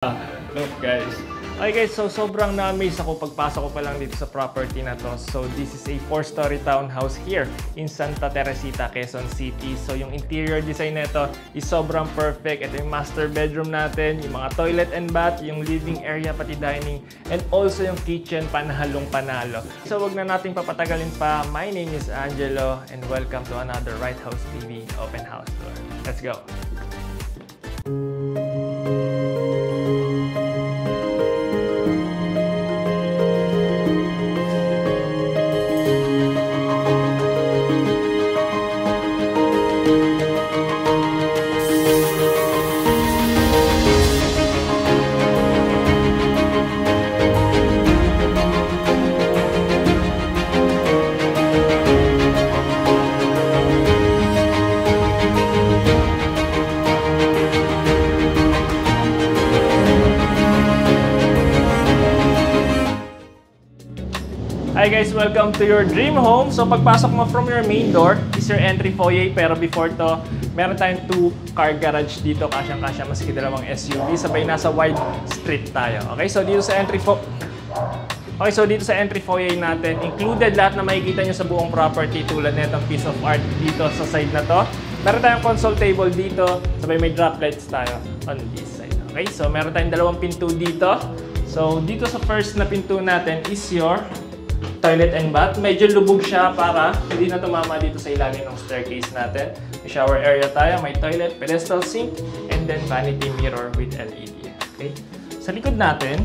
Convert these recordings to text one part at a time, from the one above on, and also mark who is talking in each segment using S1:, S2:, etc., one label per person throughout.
S1: Look guys. Okay guys, so sobrang na-amaze ako pagpasok ko pa lang dito sa property na to. So this is a 4-story townhouse here in Santa Teresita, Quezon City. So yung interior design nito is sobrang perfect. Ito yung master bedroom natin, yung mga toilet and bath, yung living area pati dining, and also yung kitchen, panahalong panalo. So wag na nating papatagalin pa. My name is Angelo and welcome to another Right House TV open house tour. Let's go. Hi guys, welcome to your dream home. So pagpasok mo from your main door is your entry foyer, pero before to, meron tayong 2-car garage dito, kasyang-kasya maski dalawang SUV, sabay nasa wide street tayo. Okay, so dito sa entry foyer natin, included lahat na makikita nyo sa buong property tulad nitong piece of art dito sa side na to. Meron tayong console table dito, sabay may drop lights tayo on this side. Okay, so meron tayong dalawang pinto dito. So dito sa first na pinto natin is your toilet and bath. Medyo lubog siya para hindi na tumama dito sa ilalim ng staircase natin. May shower area tayo, may toilet, pedestal sink, and then vanity mirror with LED. Okay? Sa likod natin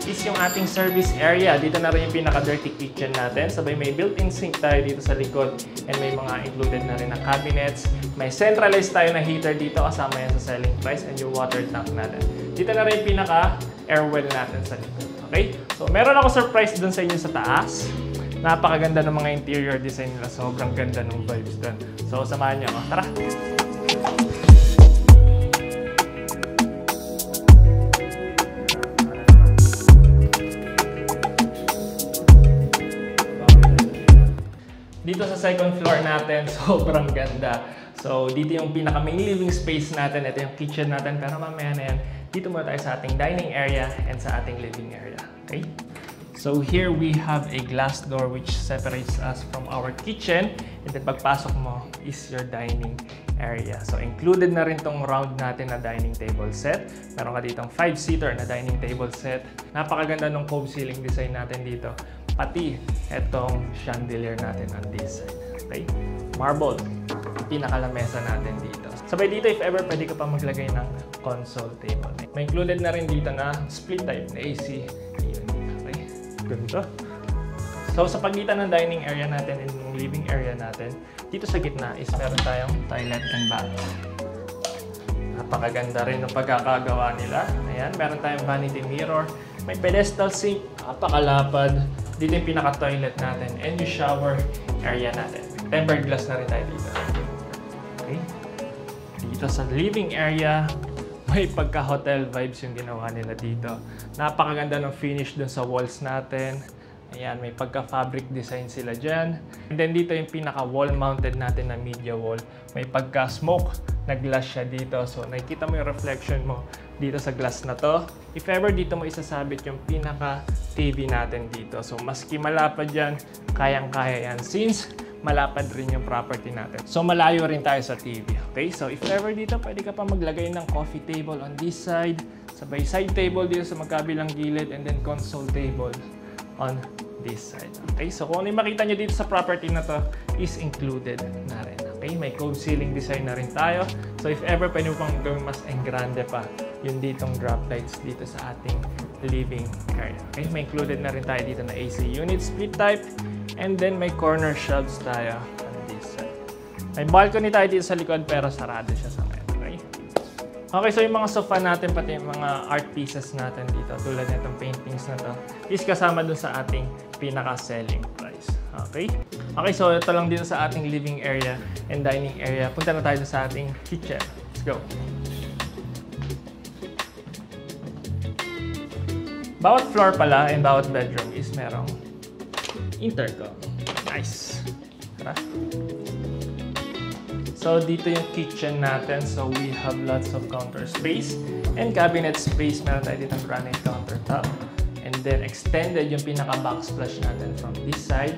S1: is yung ating service area. Dito na rin yung pinaka-dirty kitchen natin. Sabay may built-in sink tayo dito sa likod and may mga included na rin na cabinets. May centralized tayo na heater dito kasama yan sa selling price and yung water tank natin. Dito na rin yung pinaka-air well natin sa likod. Okay? So, meron ako surprise dun sa inyo sa taas. Napakaganda ng mga interior design nila. Sobrang ganda ng vibes dun. So, samahan niyo ako. Tara! Dito sa second floor natin, sobrang ganda. So, dito yung pinaka-main living space natin. Ito yung kitchen natin. Pero mamaya na yan, dito muna tayo sa ating dining area and sa ating living area. Okay? So here we have a glass door which separates us from our kitchen. And then pagpasok mo is your dining area. So included na rin tong round natin na dining table set. Meron ka ditong 5-seater na dining table set. Napakaganda ng cove ceiling design natin dito. Pati etong chandelier natin on this side. Okay? Marble. Pinakalamesa natin dito. Sabay dito, if ever, pwede ka pa maglagay ng console table. May included na rin dito na split type na AC unit. Okay? Ganito. So, sa pagitan ng dining area natin and yung living area natin, dito sa gitna is meron tayong toilet and bath. Napakaganda rin ng pagkakagawa nila. Ayan, meron tayong vanity mirror. May pedestal sink. Napakalapad. Dito yung pinaka-toilet natin and yung shower area natin. Tempered glass na rin tayo dito. Okay? Dito sa living area, may pagka-hotel vibes yung ginawa nila dito. Napakaganda ng finish dun sa walls natin. Ayan, may pagka-fabric design sila dyan. And then dito yung pinaka-wall mounted natin na media wall. May pagka-smoke na glass siya dito. So, nakikita mo yung reflection mo dito sa glass na to. If ever dito mo isasabit yung pinaka-TV natin dito. So, maski malapad dyan, kayang-kaya yan. Since malapad rin yung property natin. So, malayo rin tayo sa TV. Okay? So, if ever dito, pwede ka pa maglagay ng coffee table on this side, sabay side table dito sa magkabilang gilid, and then console table on this side. Okay? So, kung ano yung makita nyo dito sa property na to is included na rin. Okay? May cove ceiling design na rin tayo. So, if ever, pwede mo pang gawin mas engrande pa yung ditong drop lights dito sa ating living area. Okay? May included na rin tayo dito na AC unit, split type, and then may corner shelves tayo on this side. May balcony tayo dito sa likod pero sarado siya sa ngayon. Okay? Okay, so yung mga sofa natin pati yung mga art pieces natin dito tulad nitong paintings na to is kasama dun sa ating pinaka-selling price. Okay? Okay, so ito lang dito sa ating living area and dining area. Punta na tayo sa ating kitchen. Let's go! Bawat floor pala and bawat bedroom is merong intercom. Nice! Tara! So dito yung kitchen natin. So we have lots of counter space and cabinet space. Meron tayo dito granite countertop. And then extended yung pinaka-backsplash natin from this side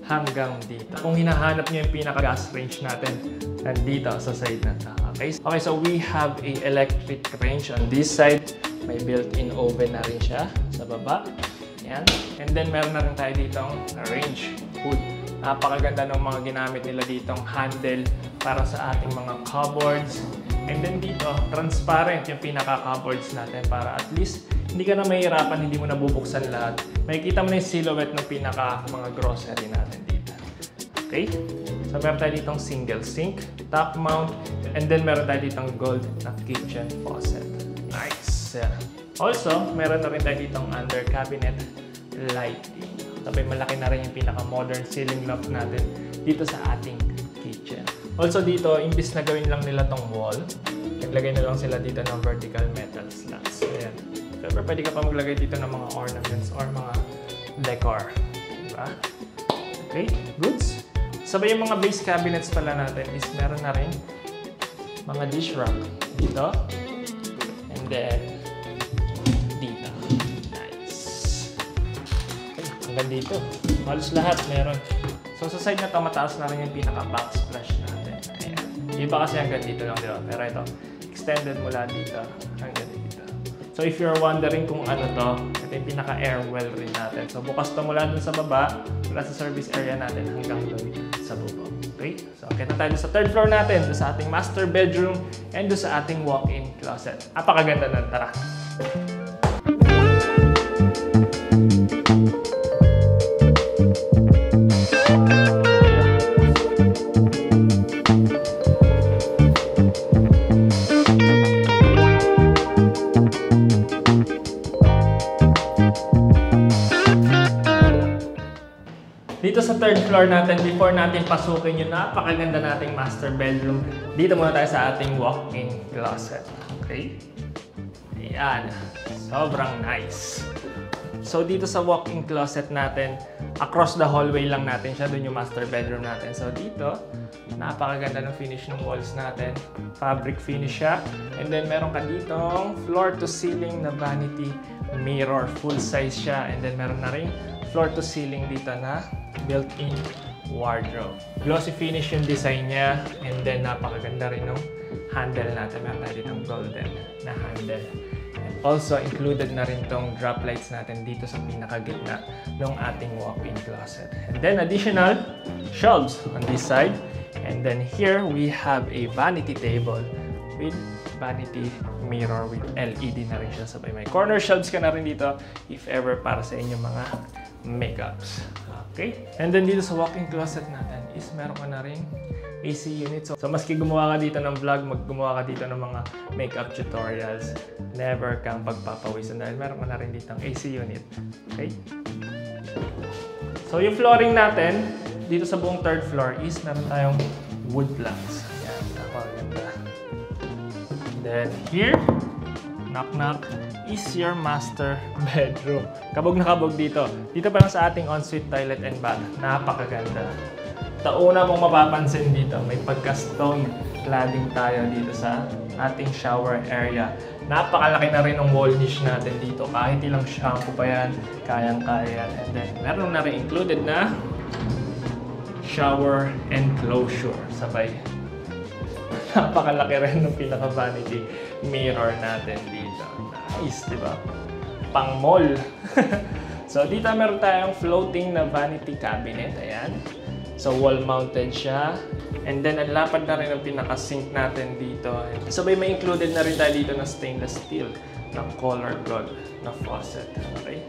S1: hanggang dito. Kung hinahanap nyo yung pinaka-gas range natin, nandito sa side na to. Okay, so we have a electric range on this side. May built-in oven na rin siya sa baba. Yan. And then meron na rin tayo ditong range hood. Napakaganda ng mga ginamit nila ditong handle para sa ating mga cupboards. And then dito, transparent yung pinaka-cupboards natin para at least hindi ka na mahihirapan, hindi mo nabubuksan lahat. Makikita mo na yung silhouette ng pinaka mga grocery natin dito. Okay? So meron tayo ditong single sink, top mount, and then meron tayo ditong gold na kitchen faucet. Nice! Yeah. Also, meron na rin tayo ditong under cabinet lighting. Sabay malaki na rin yung pinaka-modern ceiling lamp natin dito sa ating kitchen. Also dito, imbis na gawin lang nila tong wall, naglagay na lang sila dito ng vertical metal slats. Ayan. Pero pwede ka pa maglagay dito ng mga ornaments or mga decor. Diba? Okay, goods. Sabay yung mga base cabinets pala natin is meron na rin mga dish rack dito. And then, dito. Nice. Okay, hanggang dito. Halos lahat meron. So sa side na to, mataas na rin yung pinaka-backsplash natin. Ayan. Iba kasi hanggang dito lang, diba? Pero ito, extended mula dito hanggang dito. So if you're wondering kung ano to, ito yung pinaka-air well rin natin. So bukas to mula dun sa baba, mula sa service area natin hanggang dun sa bubong. Okay? So kita tayo sa third floor natin, dun sa ating master bedroom, and dun sa ating walk-in closet. Napakaganda nun. Tara! Dito sa third floor natin, before natin pasukin yung napakaganda nating master bedroom, dito muna tayo sa ating walk-in closet. Okay? Ayan. Sobrang nice. So dito sa walk-in closet natin, across the hallway lang natin siya, dun yung master bedroom natin. So dito, napakaganda ng finish ng walls natin. Fabric finish siya. And then meron ka ditong floor-to-ceiling na vanity mirror. Full size siya. And then meron na rin floor-to-ceiling dito na built-in wardrobe. Glossy finish yung design niya, and then napakaganda rin ng handle natin. Meron tayo ditong golden na handle. And also, included na rin tong drop lights natin dito sa pinakagitna ng ating walk-in closet. And then additional shelves on this side. And then here, we have a vanity table with vanity mirror with LED na rin siya. Sabay may corner shelves ka na rin dito if ever para sa inyong mga makeups. Okay? And then dito sa walk-in closet natin is meron ka na rin AC unit. So maski gumawa ka dito ng vlog, gumawa ka dito ng mga makeup tutorials, never kang pagpapawisan dahil meron ka na rin dito ng AC unit. Okay? So yung flooring natin, dito sa buong third floor is meron tayong wood planks. Ayan, napakaganda. Then here, knock-knock, is your master bedroom. Kabog na kabog dito. Dito pa lang sa ating ensuite toilet and bath. Napakaganda. Tauna mong mapapansin dito, may pagka-stone cladding tayo dito sa ating shower area. Napakalaki na rin ng wall niche natin dito. Kahit ilang shampoo pa yan, kayang-kaya. And then, meron na rin included na shower enclosure. Sabay. Napakalaki rin ng pinaka-vanity mirror natin dito. Nice, di ba? Pang mall. So, dito meron tayong floating na vanity cabinet. Ayan. So, wall-mounted siya. And then, ang lapad na rin ang pinaka-sink natin dito. So, may included na rin tayo dito na stainless steel na color gold na faucet. Okay?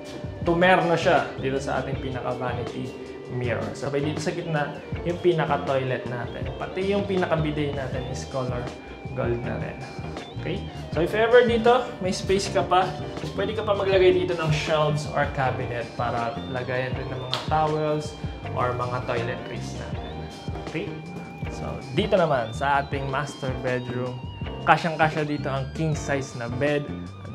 S1: Tumerno siya dito sa ating pinaka-vanity mirror. Sabay dito sa gitna, yung pinaka-toilet natin. Pati yung pinaka-bidet natin is color gold na rin. Okay? So if ever dito, may space ka pa, pwede ka pa maglagay dito ng shelves or cabinet para lagayan rin ng mga towels or mga toiletries natin. Okay? So dito naman sa ating master bedroom, kasyang-kasya dito ang king size na bed.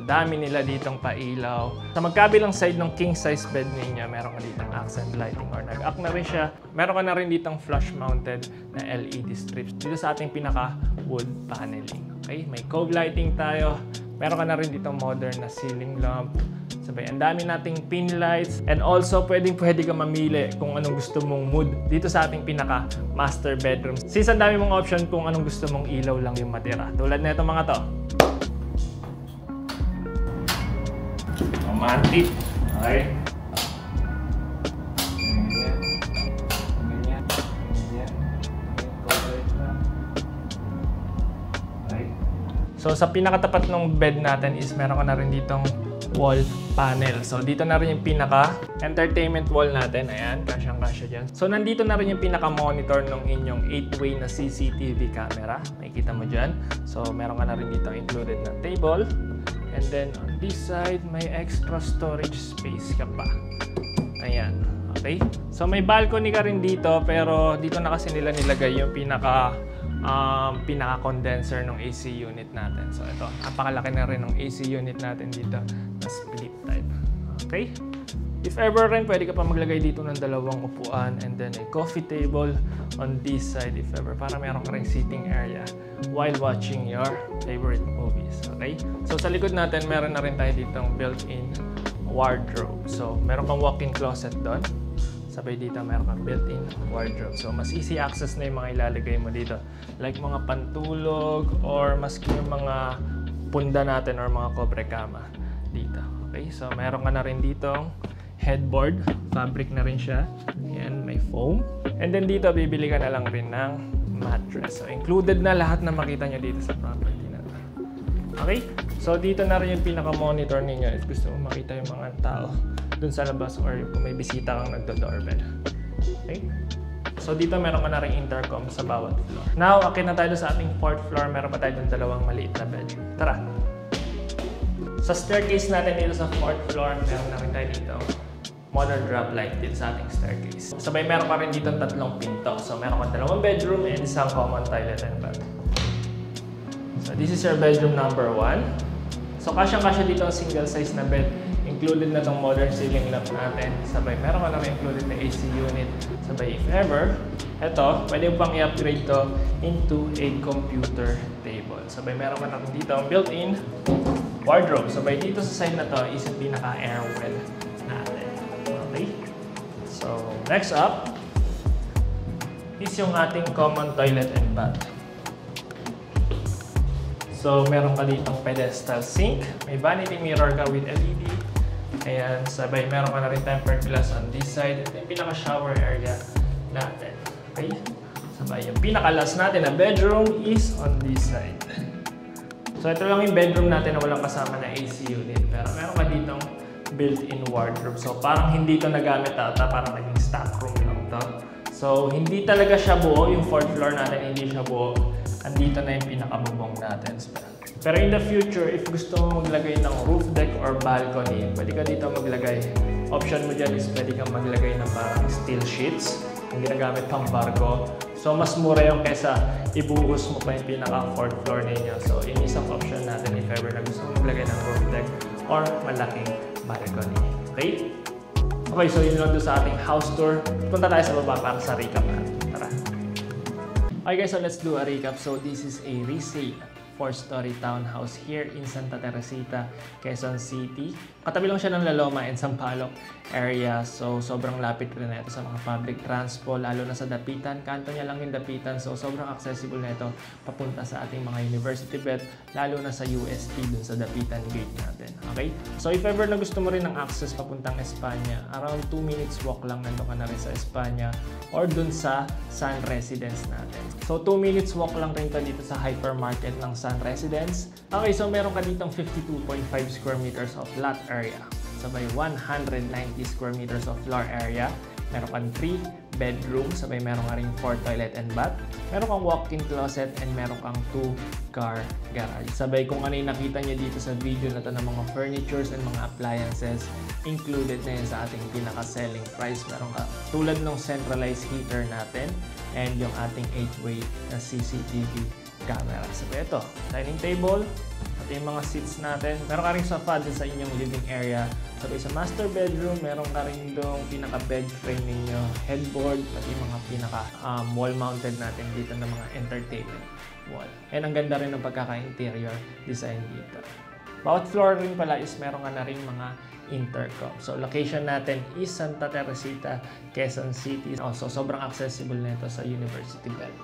S1: dami nila ditong pailaw. Sa magkabilang side ng king size bed ninyo, meron ka ditong accent lighting or nag-act na rin siya. Meron ka na rin ditong flush mounted na LED strips dito sa ating pinaka wood paneling. Okay, may cove lighting tayo. Meron ka na rin ditong modern na ceiling lamp. Sabay, ang dami nating pin lights. And also, pwede ka mamili kung anong gusto mong mood dito sa ating pinaka master bedroom. Since ang dami mong option kung anong gusto mong ilaw lang yung matira. Tulad na itong mga to. Romantic. Okay. So sa pinakatapat ng bed natin is meron ka na rin ditong wall panel. So dito na rin yung pinaka entertainment wall natin. Ayan, kasyang-kasya dyan. So nandito na rin yung pinaka monitor ng inyong 8-way na CCTV camera. Makikita mo dyan. So meron ka na rin dito included na table. And then on this side, may extra storage space ka pa. Ayan. Okay? So may balcony ka rin dito, pero dito na kasi nila nilagay yung pinaka-condenser ng AC unit natin. So ito, napakalaki na rin ng AC unit natin dito na split type. Okay? If ever rin, pwede ka pa maglagay dito ng dalawang upuan and then a coffee table on this side if ever, para meron ka rin seating area while watching your favorite movies. Okay? So sa likod natin, meron na rin tayo ditong built-in wardrobe. So meron kang walk-in closet doon. Sabay dito, meron kang built-in wardrobe. So, mas easy access na yung mga ilalagay mo dito. Like mga pantulog or maski yung mga punda natin or mga kobre kama dito. Okay? So, meron ka na rin ditong headboard. Fabric na rin siya. Ayan, may foam. And then dito, bibili ka na lang rin ng mattress. So, included na lahat na makita nyo dito sa property na ito. Okay? So, dito na rin yung pinaka-monitor ninyo if gusto mo makita yung mga tao dun sa labas or kung may bisita kang nagdo-doorbell. Okay? So dito meron ka na rin intercom sa bawat floor. Now, akit na tayo sa ating 4th floor. Meron pa tayo dun dalawang maliit na bedroom. Tara! Sa staircase natin dito sa 4th floor, meron na rin tayo dito modern drop light dito sa ating staircase. Sabay meron ka rin dito 3 pinto. So meron ka dalawang bedroom and isang common toilet and bath. So this is your bedroom number 1. So kasyang-kasya dito ang single size na bed. Included na itong modern ceiling lamp natin. Sabay, meron ka na included na AC unit. Sabay, if ever, eto, pwede mo pang i-upgrade to into a computer table. Sabay, meron ka na dito ang built-in wardrobe. Sabay, dito sa side na to is yung pinaka-air well natin. Okay? So, next up is yung ating common toilet and bath. So, meron ka ditong pedestal sink. May vanity mirror ka with LED. Ayan, sabay, meron ka na rin tempered glass on this side. Ito yung pinaka-shower area natin. Okay? Sabay, yung pinaka-last natin na bedroom is on this side. So, ito lang yung bedroom natin na walang kasama na AC unit. Pero meron ka ditong built-in wardrobe. So, parang hindi ito nagamit ata. Parang naging stock room lang ito. So, hindi talaga siya buo. Yung 4th floor natin, hindi siya buo. Andito na yung pinaka-bubong natin. Pero in the future, if gusto mo maglagay ng roof deck or balcony, pwede ka dito maglagay. Option mo dyan is pwede kang maglagay ng parang steel sheets, yung ginagamit pang barko. So, mas mura yung kesa ibuhos mo pa yung pinaka 4th floor ninyo. So, yun isang option natin if ever na gusto mo maglagay ng roof deck or malaking balcony. Okay? Okay, so yun lang doon sa ating house tour. Punta tayo sa baba para sa recap natin. Tara! Okay guys, so let's do a recap. So, this is a resale 4-story townhouse here in Santa Teresita, Quezon City. Katabi lang siya ng La Loma and Sampaloc area. So, sobrang lapit rin na ito sa mga public transport, lalo na sa Dapitan. Kanto niya lang yung Dapitan. So, sobrang accessible na ito papunta sa ating mga university bed, lalo na sa UST dun sa Dapitan gate natin. Okay? So, if ever na gusto mo rin ng access papuntang Espanya, around 2 minutes walk lang nandun ka na rin sa Espanya or dun sa Sun Residence natin. So, 2 minutes walk lang rin ka dito sa hypermarket ng Sun Residence. Okay, so meron ka ditong 52.5 square meters of lot area. Sabay 190 square meters of floor area. Meron kang 3 bedroom. Sabay meron ka rin 4 toilet and bath. Meron kang walk-in closet and meron kang 2-car garage. Sabay kung ano yung nakita niyo dito sa video na to ng mga furnitures and mga appliances, included na yun sa ating pinaka-selling price. Meron ka tulad ng centralized heater natin and yung ating 8-way na CCTV camera. So ito, dining table, Ito yung mga seats natin. Meron ka rin sofa sa inyong living area. Sabay sa master bedroom, meron ka rin doong pinaka-bed frame ninyo, headboard, pati yung mga wall-mounted natin dito ng mga entertainment wall. And ang ganda rin ng pagkaka-interior design dito. Bawat floor rin pala is meron ka na rin mga intercom. So, location natin is Santa Teresita, Quezon City. So, sobrang accessible nito sa University Belt.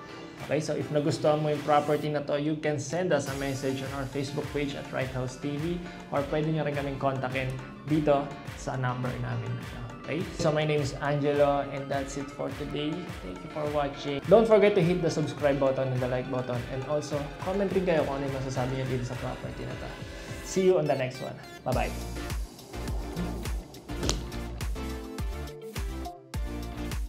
S1: Okay, so if nagustuhan mo yung property na to, you can send us a message on our Facebook page at Right House TV or pwede nyo rin kaming kontakin dito sa number namin. Okay, so my name is Angelo and that's it for today. Thank you for watching. Don't forget to hit the subscribe button and the like button and also comment rin kayo kung ano yung masasabi nyo dito sa property na to. See you on the next one. Bye-bye!